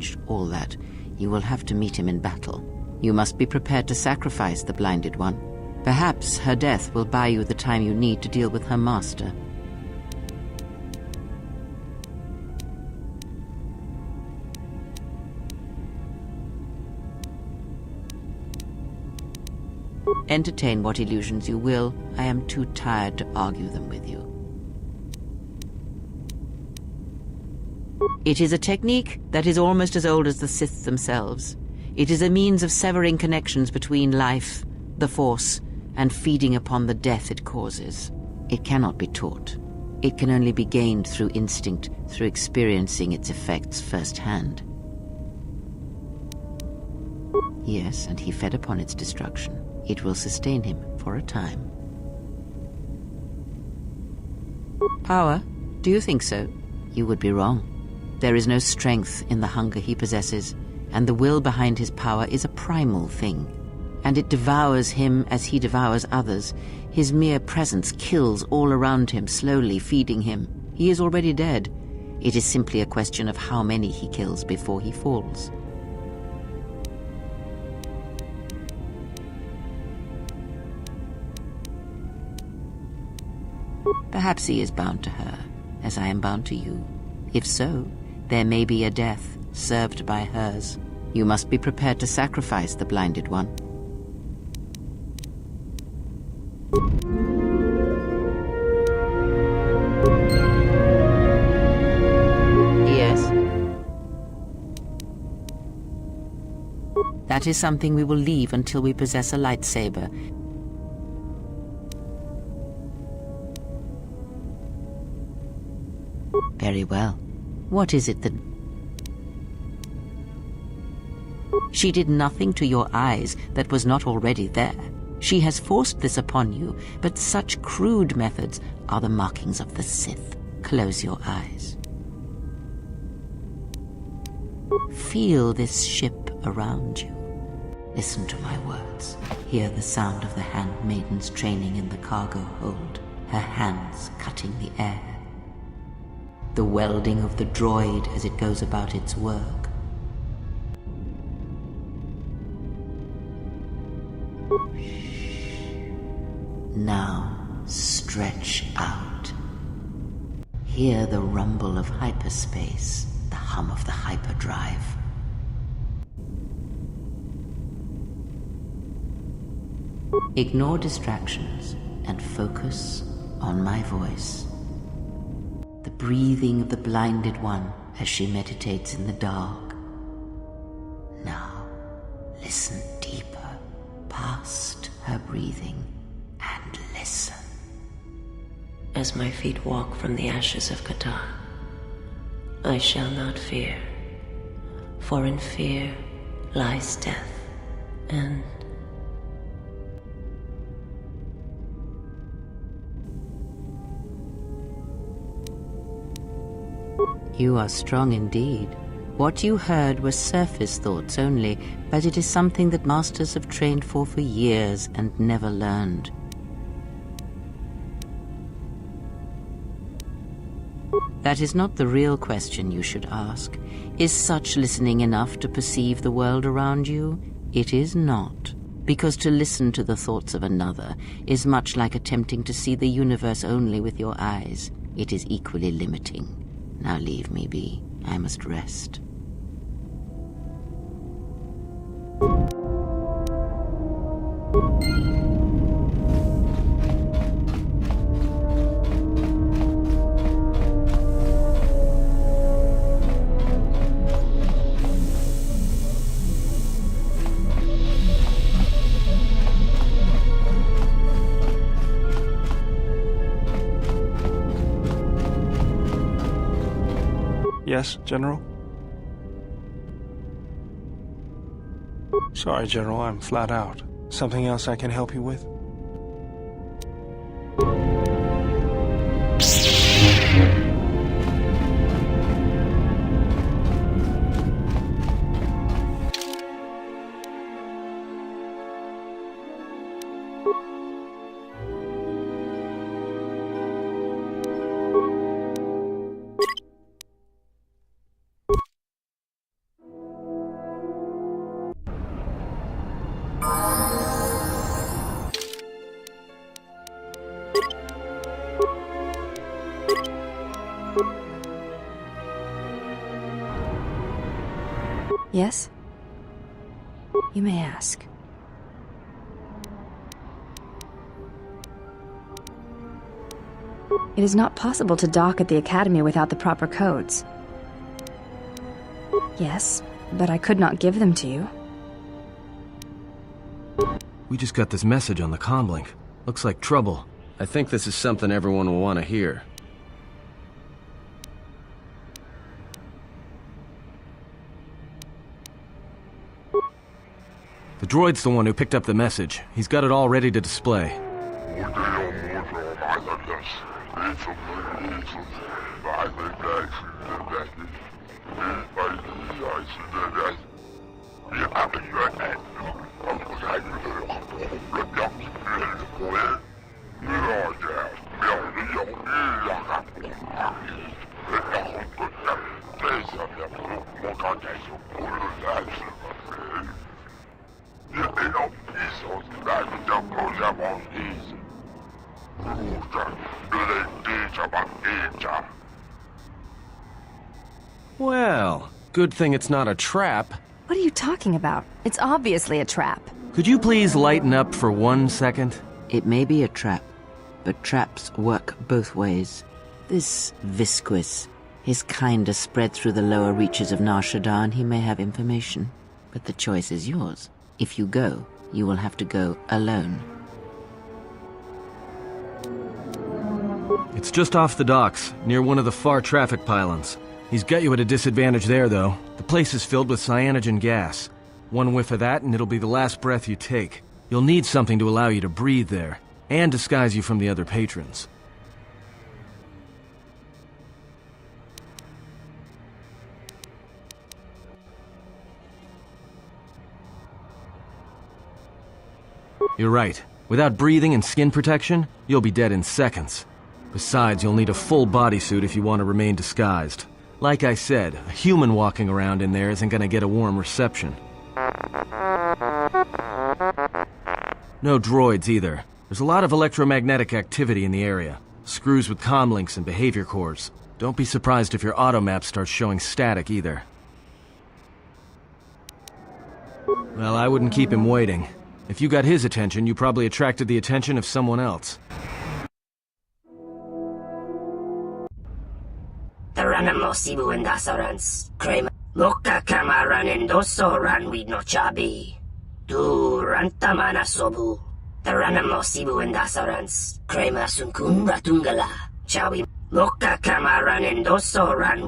arranged all that, you will have to meet him in battle. You must be prepared to sacrifice the Blinded One. Perhaps her death will buy you the time you need to deal with her master. Entertain what illusions you will. I am too tired to argue them with you. It is a technique that is almost as old as the Sith themselves. It is a means of severing connections between life, the Force, and feeding upon the death it causes. It cannot be taught. It can only be gained through instinct, through experiencing its effects firsthand. Yes, and he fed upon its destruction. It will sustain him for a time. Power? Do you think so? You would be wrong. There is no strength in the hunger he possesses, and the will behind his power is a primal thing. And it devours him as he devours others. His mere presence kills all around him, slowly feeding him. He is already dead. It is simply a question of how many he kills before he falls. Perhaps he is bound to her, as I am bound to you. If so, there may be a death served by hers. You must be prepared to sacrifice the Blinded One. Yes? That is something we will leave until we possess a lightsaber. Very well. What is it that... She did nothing to your eyes that was not already there. She has forced this upon you, but such crude methods are the markings of the Sith. Close your eyes. Feel this ship around you. Listen to my words. Hear the sound of the handmaiden's training in the cargo hold, her hands cutting the air. The welding of the droid as it goes about its work. Now, stretch out. Hear the rumble of hyperspace, the hum of the hyperdrive. Ignore distractions and focus on my voice. The breathing of the Blinded One as she meditates in the dark. Now, listen deeper, past her breathing, and listen. As my feet walk from the ashes of Kotor, I shall not fear, for in fear lies death, and you are strong indeed. What you heard were surface thoughts only, but it is something that masters have trained for years and never learned. That is not the real question you should ask. Is such listening enough to perceive the world around you? It is not, because to listen to the thoughts of another is much like attempting to see the universe only with your eyes. It is equally limiting. Now leave me be. I must rest. Yes, General? Sorry, General, I'm flat out. Something else I can help you with? Yes? You may ask. It is not possible to dock at the Academy without the proper codes. Yes, but I could not give them to you. We just got this message on the comlink. Looks like trouble. I think this is something everyone will want to hear. The droid's the one who picked up the message. He's got it all ready to display. Well, good thing it's not a trap. What are you talking about? It's obviously a trap. Could you please lighten up for 1 second? It may be a trap, but traps work both ways. This Visquis, his kind are spread through the lower reaches of Nar Shaddaa, and he may have information. But the choice is yours. If you go, you will have to go alone. It's just off the docks, near one of the far traffic pylons. He's got you at a disadvantage there, though. The place is filled with cyanogen gas. One whiff of that and it'll be the last breath you take. You'll need something to allow you to breathe there, and disguise you from the other patrons. You're right. Without breathing and skin protection, you'll be dead in seconds. Besides, you'll need a full bodysuit if you want to remain disguised. Like I said, a human walking around in there isn't gonna get a warm reception. No droids either. There's a lot of electromagnetic activity in the area. Screws with comlinks and behavior cores. Don't be surprised if your automap starts showing static either. Well, I wouldn't keep him waiting. If you got his attention, you probably attracted the attention of someone else. Taranamo Sibu and Dasarans, Krema, Moka Kamaran and Dosoran with no Chabi. Rantamana Sobu, Taranamo Sibu and Dasarans, Krema Sunkun Ratungala, Chawi, Moka Kamaran and Dosoran.